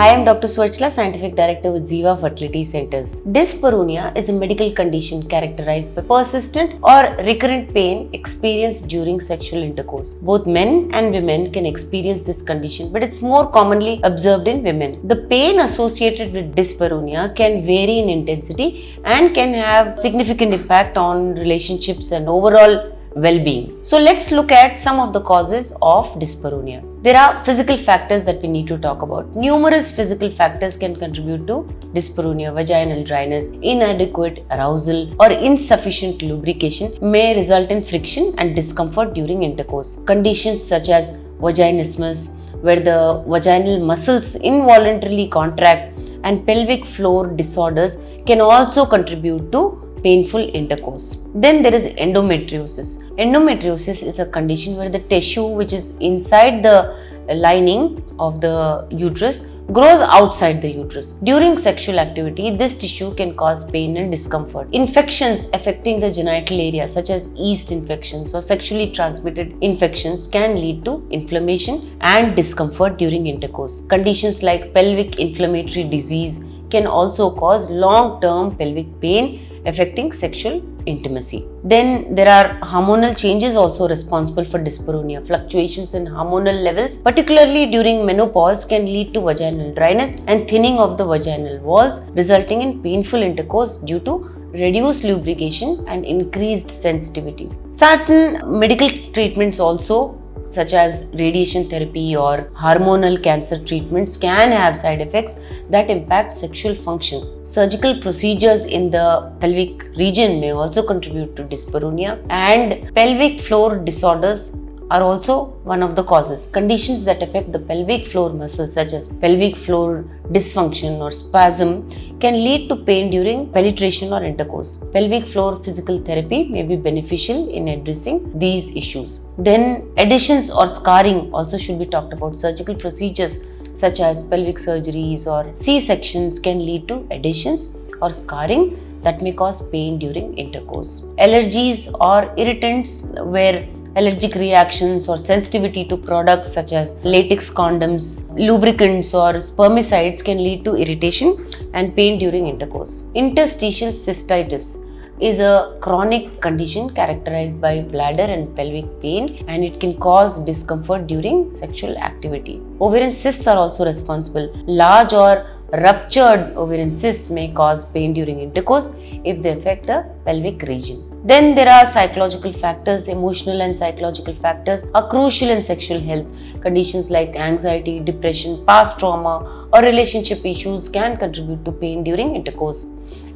Hi, I'm Dr. Swarchla, Scientific Director with Ziva Fertility Centers. Dyspareunia is a medical condition characterized by persistent or recurrent pain experienced during sexual intercourse. Both men and women can experience this condition, but it's more commonly observed in women. The pain associated with dyspareunia can vary in intensity and can have significant impact on relationships and overall well-being. So let's look at some of the causes of dyspareunia. There are physical factors that we need to talk about. Numerous physical factors can contribute to dyspareunia. Vaginal dryness, inadequate arousal, or insufficient lubrication may result in friction and discomfort during intercourse. Conditions such as vaginismus, where the vaginal muscles involuntarily contract, and pelvic floor disorders can also contribute to painful intercourse. Then there is endometriosis. Endometriosis is a condition where the tissue which is inside the lining of the uterus grows outside the uterus. During sexual activity, this tissue can cause pain and discomfort. Infections affecting the genital area such as yeast infections or sexually transmitted infections can lead to inflammation and discomfort during intercourse. Conditions like pelvic inflammatory disease can also cause long-term pelvic pain affecting sexual intimacy. Then there are hormonal changes also responsible for dyspareunia. Fluctuations in hormonal levels, particularly during menopause, can lead to vaginal dryness and thinning of the vaginal walls, resulting in painful intercourse due to reduced lubrication and increased sensitivity. Certain medical treatments also, such as radiation therapy or hormonal cancer treatments, can have side effects that impact sexual function. Surgical procedures in the pelvic region may also contribute to dyspareunia, and pelvic floor disorders are also one of the causes. Conditions that affect the pelvic floor muscles such as pelvic floor dysfunction or spasm can lead to pain during penetration or intercourse. Pelvic floor physical therapy may be beneficial in addressing these issues. Then adhesions or scarring also should be talked about. Surgical procedures such as pelvic surgeries or C-sections can lead to adhesions or scarring that may cause pain during intercourse. Allergies or irritants, where allergic reactions or sensitivity to products such as latex condoms, lubricants or spermicides can lead to irritation and pain during intercourse. Interstitial cystitis is a chronic condition characterized by bladder and pelvic pain, and it can cause discomfort during sexual activity. Ovarian cysts are also responsible. Large or ruptured ovarian cysts may cause pain during intercourse if they affect the pelvic region. Then there are psychological factors. Emotional and psychological factors are crucial in sexual health. Conditions like anxiety, depression, past trauma, or relationship issues can contribute to pain during intercourse.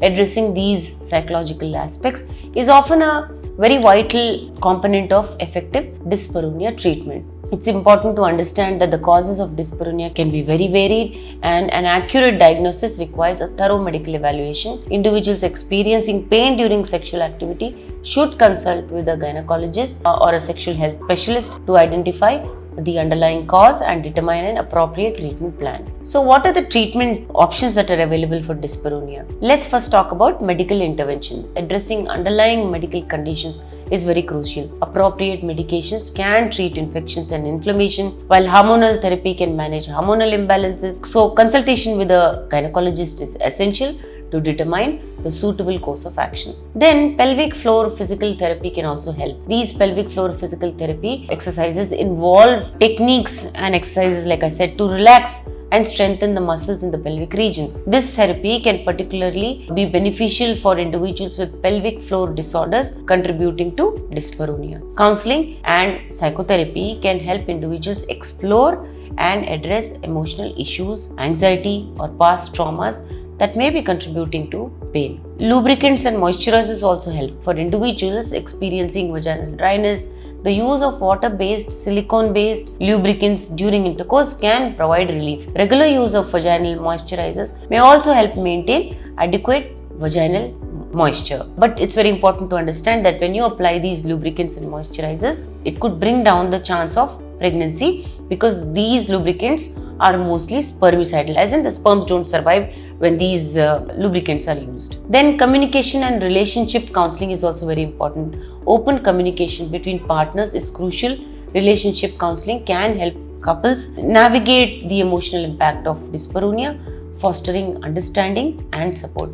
Addressing these psychological aspects is often a very vital component of effective dyspareunia treatment. It's important to understand that the causes of dyspareunia can be very varied, and an accurate diagnosis requires a thorough medical evaluation. Individuals experiencing pain during sexual activity should consult with a gynecologist or a sexual health specialist to identify the underlying cause and determine an appropriate treatment plan. So what are the treatment options that are available for dyspareunia? Let's first talk about medical intervention. Addressing underlying medical conditions is very crucial. Appropriate medications can treat infections and inflammation, while hormonal therapy can manage hormonal imbalances. So consultation with a gynecologist is essential to determine the suitable course of action. Then pelvic floor physical therapy can also help. These pelvic floor physical therapy exercises involve techniques and exercises, like I said, to relax and strengthen the muscles in the pelvic region. This therapy can particularly be beneficial for individuals with pelvic floor disorders contributing to dyspareunia. Counseling and psychotherapy can help individuals explore and address emotional issues, anxiety, or past traumas that may be contributing to pain. Lubricants and moisturizers also help. For individuals experiencing vaginal dryness, the use of water-based, silicone-based lubricants during intercourse can provide relief. Regular use of vaginal moisturizers may also help maintain adequate vaginal moisture. But it's very important to understand that when you apply these lubricants and moisturizers, it could bring down the chance of pregnancy, because these lubricants are mostly spermicidal, as in the sperms don't survive when these lubricants are used. Then communication and relationship counseling is also very important. Open communication between partners is crucial. Relationship counseling can help couples navigate the emotional impact of dyspareunia, fostering understanding and support.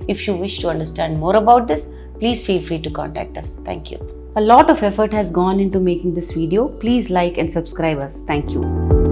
If you wish to understand more about this, please feel free to contact us. Thank you. A lot of effort has gone into making this video. Please like and subscribe us. Thank you.